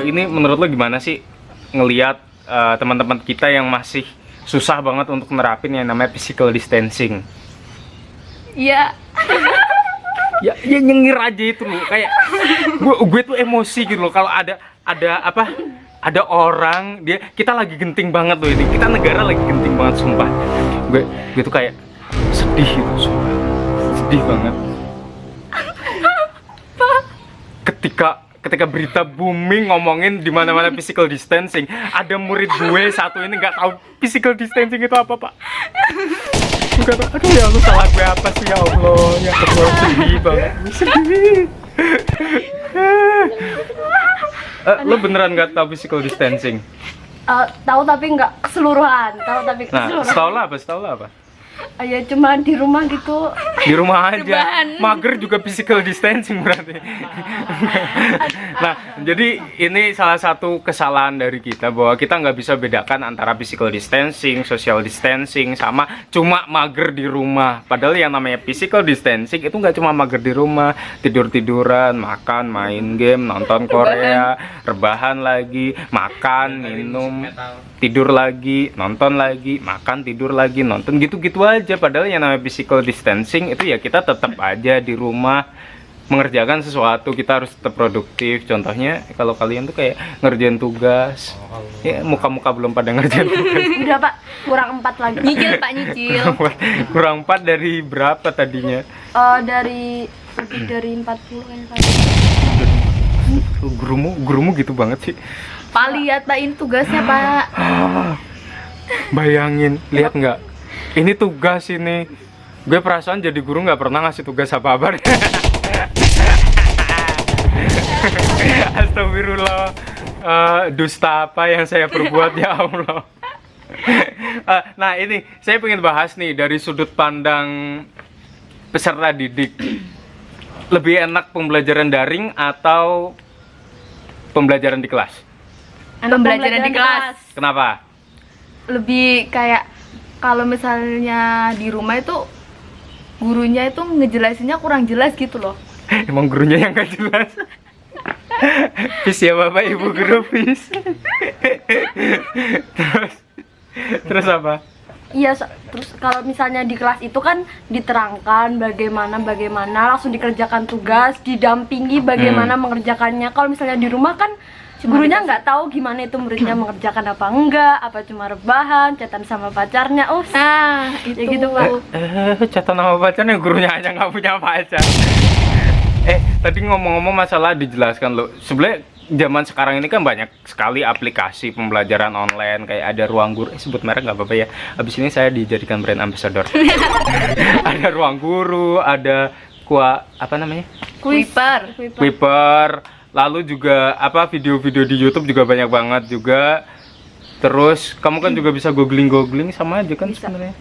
Ini menurut lo gimana sih ngelihat teman-teman kita yang masih susah banget untuk nerapin yang namanya physical distancing? Iya. Ya nyengir aja itu loh, kayak gue tuh emosi gitu loh kalau ada orang kita lagi genting banget loh, ini kita negara lagi genting banget sumpah. Gue tuh kayak sedih gitu sumpah, sedih banget ketika berita booming ngomongin di mana-mana physical distancing, ada murid gue satu ini nggak tahu physical distancing itu apa, Pak. Gue kata, aduh ya Allah, salah gue apa sih ya Allah, ya Allah, sedih banget, sedih. Lo beneran nggak tahu physical distancing? Tahu tapi nggak keseluruhan. Nah, setahu lo apa? Ya cuma di rumah gitu. Di rumah aja. Rebahan. Mager juga physical distancing berarti. Nah, jadi ini salah satu kesalahan dari kita bahwa kita nggak bisa bedakan antara physical distancing, social distancing, sama cuma mager di rumah. Padahal yang namanya physical distancing itu nggak cuma mager di rumah, tidur-tiduran, makan, main game, nonton Korea, rebahan lagi, makan, minum, tidur lagi, nonton lagi, makan, tidur lagi, nonton, gitu-gitu aja. Padahal yang namanya physical distancing itu ya kita tetap aja di rumah mengerjakan sesuatu, kita harus tetap produktif. Contohnya kalau kalian tuh kayak ngerjain tugas, ya muka-muka belum pada ngerjain tugas. Udah Pak, kurang 4 lagi. Nyicil Pak, nyicil. Kurang 4 dari berapa tadinya? Dari lebih dari 40 kayaknya tadi. Gurumu gitu banget sih. Pak, lihat Pak, ini tugasnya Pak. Bayangin, lihat nggak? Ini tugas ini. Gue perasaan jadi guru nggak pernah ngasih tugas apa-apa. Astagfirullah. Dusta apa yang saya perbuat ya Allah. Nah ini saya pengen bahas nih dari sudut pandang peserta didik. Lebih enak pembelajaran daring atau pembelajaran di kelas? Pembelajaran di kelas. Kenapa? Lebih kayak kalau misalnya di rumah itu gurunya itu ngejelasinnya kurang jelas gitu loh. Emang gurunya yang gak jelas. Fis ya Bapak Ibu guru Fis. Terus apa? Iya, terus kalau misalnya di kelas itu kan diterangkan bagaimana langsung dikerjakan tugas, didampingi bagaimana mengerjakannya. Kalau misalnya di rumah kan gurunya nggak tahu gimana itu muridnya mengerjakan apa enggak, apa cuma rebahan, chatan sama pacarnya. Itu ya gitu Pak. Chatan sama pacarnya, gurunya aja nggak punya pacar. Tadi ngomong-ngomong masalah dijelaskan lo. Sebenarnya zaman sekarang ini kan banyak sekali aplikasi pembelajaran online, kayak ada Ruang Guru. Sebut merek nggak apa-apa ya. Abis ini saya dijadikan brand ambassador. Ada Ruang Guru, ada apa namanya? Kuiper. Lalu juga video-video di YouTube juga banyak banget juga. Terus kamu kan juga bisa googling sama aja kan sebenarnya.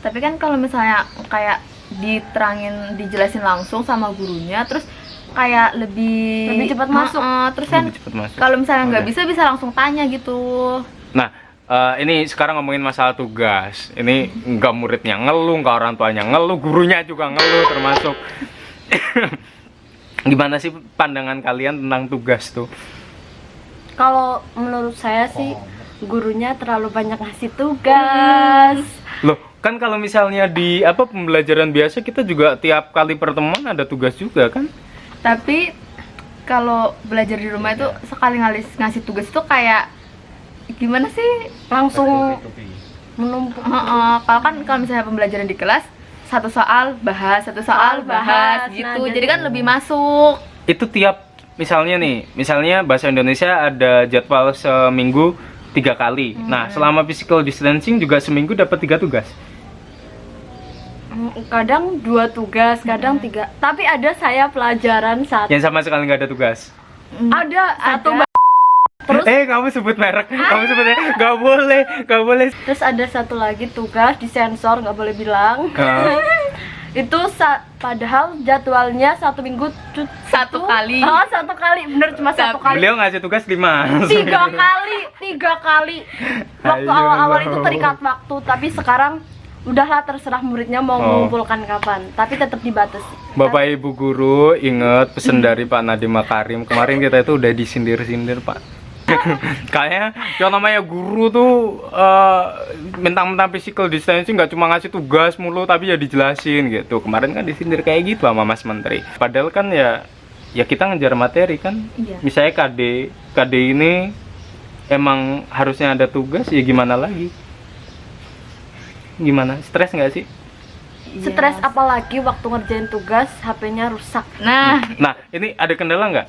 Tapi kan kalau misalnya kayak dijelasin langsung sama gurunya, terus kayak lebih cepat masuk. Terus kan kalau misalnya nggak bisa langsung tanya gitu. Nah, ini sekarang ngomongin masalah tugas. Ini nggak muridnya ngeluh, nggak orang tuanya ngeluh, gurunya juga ngeluh termasuk. Gimana sih pandangan kalian tentang tugas tuh? Kalau menurut saya sih gurunya terlalu banyak ngasih tugas. Loh, kan kalau misalnya di pembelajaran biasa kita juga tiap kali pertemuan ada tugas juga kan? Tapi kalau belajar di rumah itu sekali ngasih tugas itu kayak gimana sih? Langsung menumpuk. Kalau misalnya pembelajaran di kelas satu soal bahas gitu. Nah, jadi kan lebih masuk. Itu tiap misalnya bahasa Indonesia ada jadwal seminggu 3 kali. Nah, selama physical distancing juga seminggu dapat 3 tugas. Kadang 2 tugas, kadang 3. Tapi ada saya pelajaran satu. Yang sama sekali nggak ada tugas. Ada. Terus Kamu sebut merek. Kamu sebut merek. Nggak boleh. Terus ada satu lagi tugas disensor, nggak boleh bilang. Itu padahal jadwalnya 1 minggu Satu kali. Satu kali, bener cuma 1 kali. Beliau ngasih tugas 5. 3 kali. Waktu Ayo, awal-awal itu Allah. terikat waktu, tapi sekarang udahlah terserah muridnya mau Oh. mengumpulkan kapan, tapi tetap dibatasi. Bapak Ibu guru ingat pesan dari Pak Nadiem Makarim kemarin, kita itu udah disindir-sindir Pak. Kayaknya yang namanya guru tuh mentang-mentang physical distancing nggak cuma ngasih tugas mulu tapi ya dijelasin gitu. Kemarin kan disindir kayak gitu sama Mas Menteri. Padahal kan ya kita ngejar materi kan. Iya. Misalnya KD ini emang harusnya ada tugas, ya gimana lagi? Gimana? Stres nggak sih? Stres apalagi waktu ngerjain tugas HP-nya rusak. Nah, Nah, ini ada kendala nggak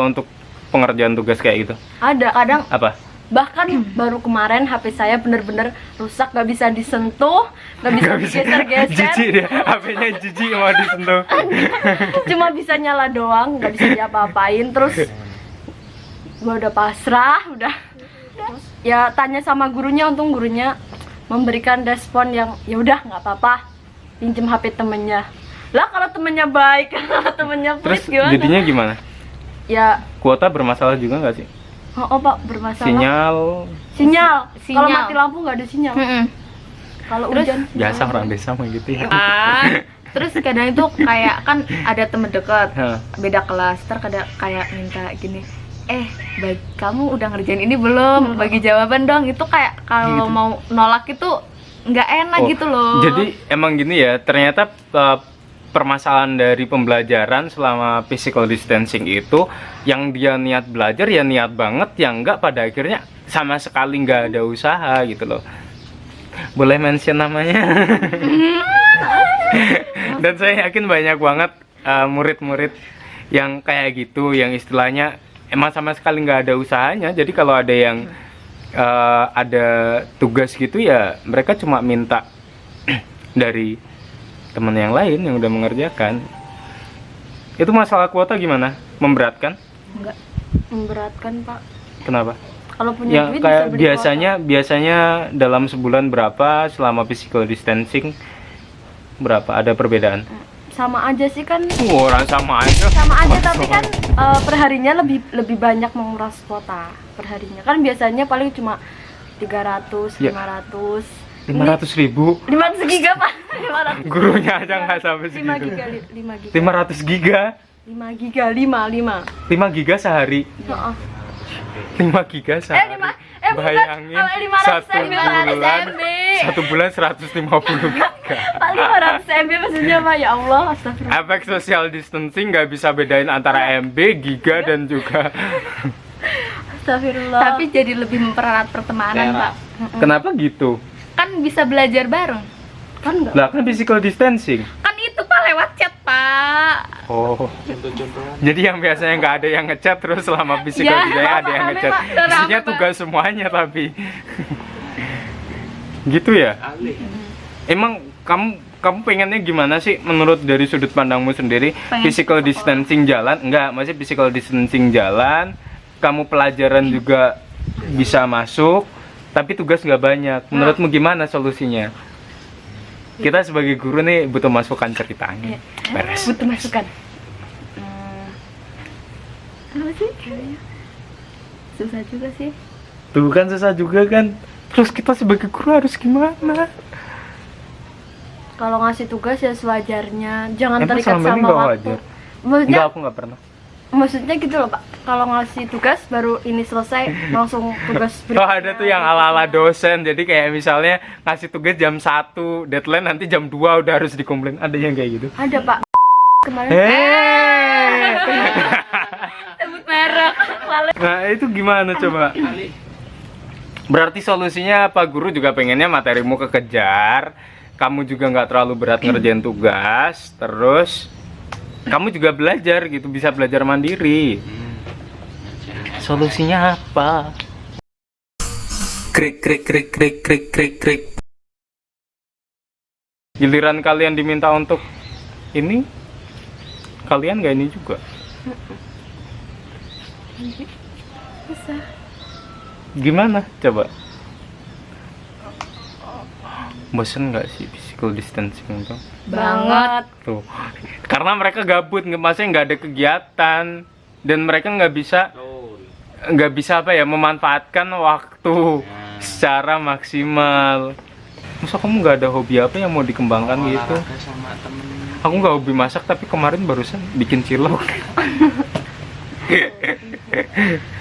untuk pengerjaan tugas kayak gitu? Ada kadang Apa? bahkan baru kemarin HP saya bener-bener rusak, nggak bisa disentuh, nggak bisa digeser-geser, Jijik dia, HP-nya jijik mau disentuh. cuma bisa nyala doang, nggak bisa diapa-apain. Terus gua udah pasrah, udah terus ya tanya sama gurunya, untung gurunya memberikan respon yang ya udah nggak apa-apa, pinjem HP temennya. Lah kalau temennya baik, kalau temennya Terus pelit gimana? jadinya gimana? Ya Kuota bermasalah juga nggak sih? oh Pak, bermasalah. Sinyal Sinyal. Kalau Sinyal. mati lampu nggak ada sinyal. mm-mm. Kalau Terus hujan biasa orang desa mah gitu ya. Terus kadang itu kayak kan ada temen deket Hah. beda kelas, kayak minta gini, kamu udah ngerjain ini belum? Bagi jawaban dong. Itu kayak kalau Gitu. mau nolak itu nggak enak Oh, gitu loh. Jadi emang gini ya, ternyata permasalahan dari pembelajaran selama physical distancing itu, yang dia niat belajar ya niat banget, yang enggak pada akhirnya sama sekali nggak ada usaha gitu loh. Boleh mention namanya? Dan saya yakin banyak banget murid-murid yang kayak gitu, yang istilahnya emang sama sekali nggak ada usahanya. Jadi kalau ada yang ada tugas gitu ya mereka cuma minta dari teman yang lain yang udah mengerjakan. Itu masalah kuota gimana? Memberatkan? Enggak. memberatkan Pak. Kenapa? Kalau punya Ya duit kayak bisa beli biasanya dalam sebulan berapa selama physical distancing, berapa ada perbedaan? kuota. Sama aja sih kan. Orang sama aja. Sama aja tapi kan perharinya lebih banyak menguras kuota perharinya. Kan biasanya paling cuma 300, Ya. 500. 500.000. 500 giga Pak. 500. Gurunya aja nggak sampai 5 segitu. giga, 5 giga. 500 giga. 5 giga, 5. 5 giga sehari. Heeh. 5 giga sehari. bukan. Bayangin 500 satu MB, bulan 500 MB. satu bulan 150 giga. Pak 500 MB maksudnya Pak, ya Allah, astagfirullah. Efek social distancing nggak bisa bedain antara MB, giga dan juga. Astagfirullah. Tapi jadi lebih mempererat pertemanan, Pak. Kenapa gitu? Kan bisa belajar bareng. kan enggak. Lah kan physical distancing. Kan itu Pak lewat chat, Pak. Oh. Jadi yang biasanya nggak ada yang ngechat, terus selama physical Ya, distancing ada yang rame, ngechat. Pak. Udah Isinya rame, Pak. tugas semuanya tapi. Gitu ya? Emang kamu pengennya gimana sih menurut dari sudut pandangmu sendiri? Pengen Physical sekolah. distancing jalan? Enggak, masih physical distancing jalan. Kamu pelajaran juga bisa masuk, tapi tugas nggak banyak. Menurutmu gimana solusinya? Kita sebagai guru nih butuh masukan ceritanya. Beres. Butuh masukan. Apa sih? Susah juga sih. Tuh kan susah juga kan. Terus kita sebagai guru harus gimana? Kalau ngasih tugas ya sewajarnya, jangan Emang terikat selama ini sama nggak waktu. wajar? Maksudnya, Enggak, aku nggak pernah. maksudnya gitu loh Pak. Kalau ngasih tugas baru ini selesai langsung tugas Oh ada tuh yang ala-ala dosen. Jadi kayak misalnya ngasih tugas jam 1, deadline nanti jam 2 udah harus dikumpulin. Ada yang kayak gitu. Ada Pak. Kemarin Sebut merek. Nah itu gimana coba? Berarti solusinya apa? Guru juga pengennya materimu kekejar, kamu juga nggak terlalu berat ngerjain tugas, terus kamu juga belajar gitu, bisa belajar mandiri. Solusinya apa? Krik krik krik krik krik krik krik. Giliran kalian diminta untuk ini, kalian nggak ini juga. bisa. Gimana coba? Bosen nggak sih physical distancing itu? Banget. Tuh, karena mereka gabut, maksudnya nggak ada kegiatan dan mereka nggak bisa apa ya memanfaatkan waktu secara maksimal. Masa kamu nggak ada hobi apa yang mau dikembangkan gitu? Olahraga sama temen. Aku nggak hobi masak, tapi kemarin barusan bikin cilok.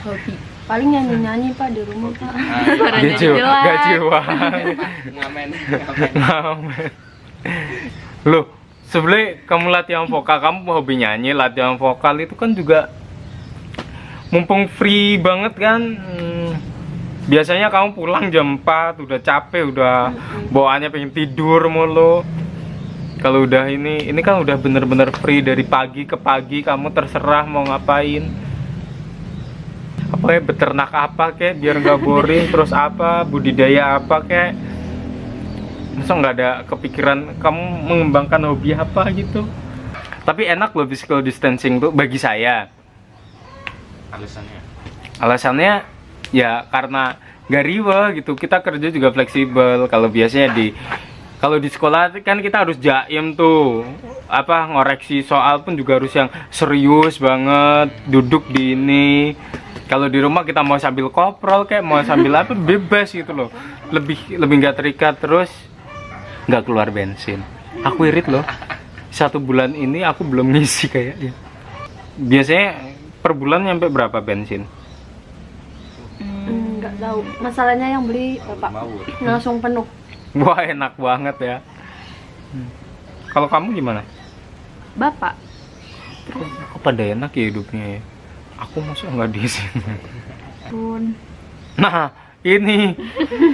Hobi. Paling nyanyi-nyanyi Pak di rumah Pak. Suaranya Gajiwa, jelek. gajiwa. Ngamen. Ngamen. Loh, sebenarnya kamu latihan vokal, kamu hobi nyanyi, latihan vokal itu kan juga mumpung free banget kan. Biasanya kamu pulang jam 4 udah capek, udah bawaannya pengen tidur mulu. Kalau udah ini kan udah bener-bener free dari pagi ke pagi, kamu terserah mau ngapain. Apa ya, beternak apa kek biar nggak boring, terus apa budidaya apa kek. Masa nggak ada kepikiran kamu mengembangkan hobi apa gitu? Tapi enak loh physical distancing tuh bagi saya. Alasannya. Alasannya ya karena nggak riweh gitu. Kita kerja juga fleksibel. Kalau di sekolah kan kita harus jaim tuh, apa ngoreksi soal pun juga harus yang serius banget, duduk di ini. Kalau di rumah kita mau sambil koprol kayak mau sambil apa bebas gitu loh. Lebih nggak terikat, terus nggak keluar bensin. Aku irit loh. 1 bulan ini aku belum ngisi kayaknya. Biasanya per bulan nyampe berapa bensin? Nggak tahu. Masalahnya yang beli Bapak Mau. langsung penuh. Wah, enak banget ya. Kalau kamu gimana? Bapak. Kok pada enak ya hidupnya ya? Aku masa nggak di sini. Pun. Nah, ini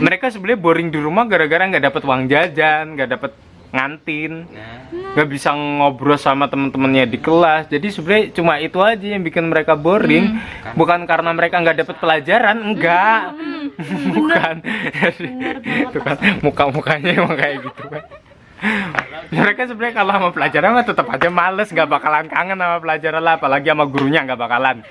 mereka sebenarnya boring di rumah gara-gara nggak dapat uang jajan, nggak dapat ngantin, Nah, nggak bisa ngobrol sama teman-temannya di kelas. Jadi sebenarnya cuma itu aja yang bikin mereka boring. Bukan karena mereka nggak dapat pelajaran, enggak. Bukan. Itu kan muka-mukanya emang kayak gitu kan. Mereka sebenarnya kalau sama pelajaran mah tetap aja males, nggak bakalan kangen sama pelajaran lah, apalagi sama gurunya nggak bakalan.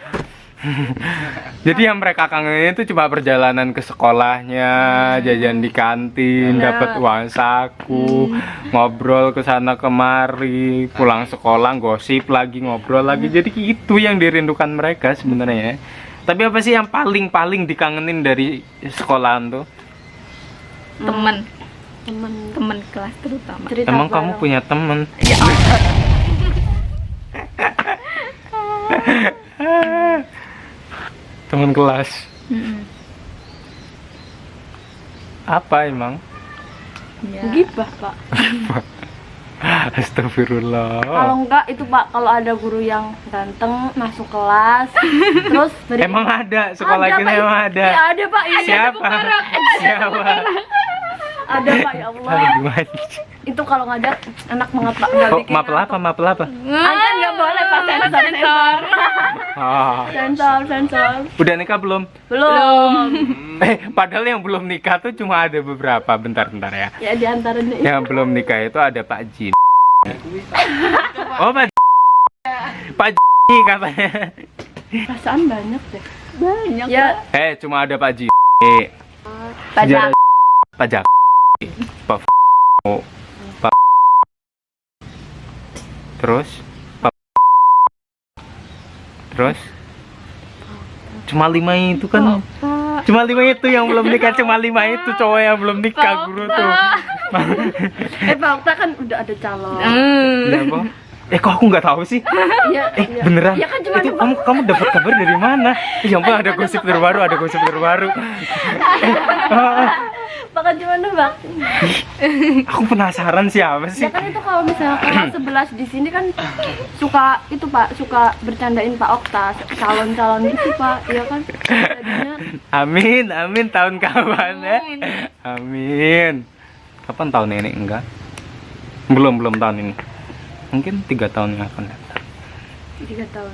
Jadi yang mereka kangenin itu cuma perjalanan ke sekolahnya, jajan di kantin, dapat uang saku, ngobrol ke sana kemari, pulang sekolah gosip lagi, ngobrol lagi. Jadi itu yang dirindukan mereka sebenarnya. Tapi apa sih yang paling dikangenin dari sekolahan tuh? Temen kelas terutama. Cerita Emang kamu bareng. punya temen? Temen kelas? Apa emang? Ya. Gibah Pak. Astagfirullah. Kalau enggak itu Pak, kalau ada guru yang ganteng masuk kelas terus Emang ada sekolah kita, Pak. emang ada. Iya, ada Pak. Iya, Siapa? Siapa? ada Pak, ya Allah. Aduh, gimana? Itu kalau nggak ada enak banget Pak, nggak Oh, bikin mapel apa? Mapel apa? Angkat nggak boleh Pak, sensor. Oh. Sensor. Udah nikah belum? Belum. Padahal yang belum nikah tuh cuma ada beberapa. Bentar ya. Ya di antaranya itu. Yang belum nikah itu ada Pak Jin. Oh, Pak Jin katanya. Perasaan banyak deh. Banyak. Ya, Cuma ada Pak Jin. Pajak. Pajak. Pak Pak. Terus cuma 5 itu kan. Cuma 5 itu yang belum nikah, cuma 5 itu cowok yang belum nikah, guru tuh. Pak Okta kan udah ada calon. Ya, Bang. Kok aku nggak tahu sih? Iya. Beneran? Ya kan cuma Itu kamu dapat kabar dari mana? Ya ampun, ada gosip terbaru. Pak kan cuma nebak. Aku penasaran siapa sih? Ya kan itu kalau misalnya kelas 11 di sini kan suka itu Pak, suka bercandain Pak Okta, calon-calon gitu Pak, ya kan? Jadinya Amin tahun kapan ya? Amin. Kapan tahun ini? Enggak. Belum tahun ini. Mungkin 3 tahun yang akan datang. 3 tahun.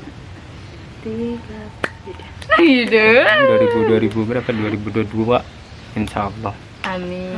3. Ide. 2000 berapa? 2022. Insya Allah. Amin.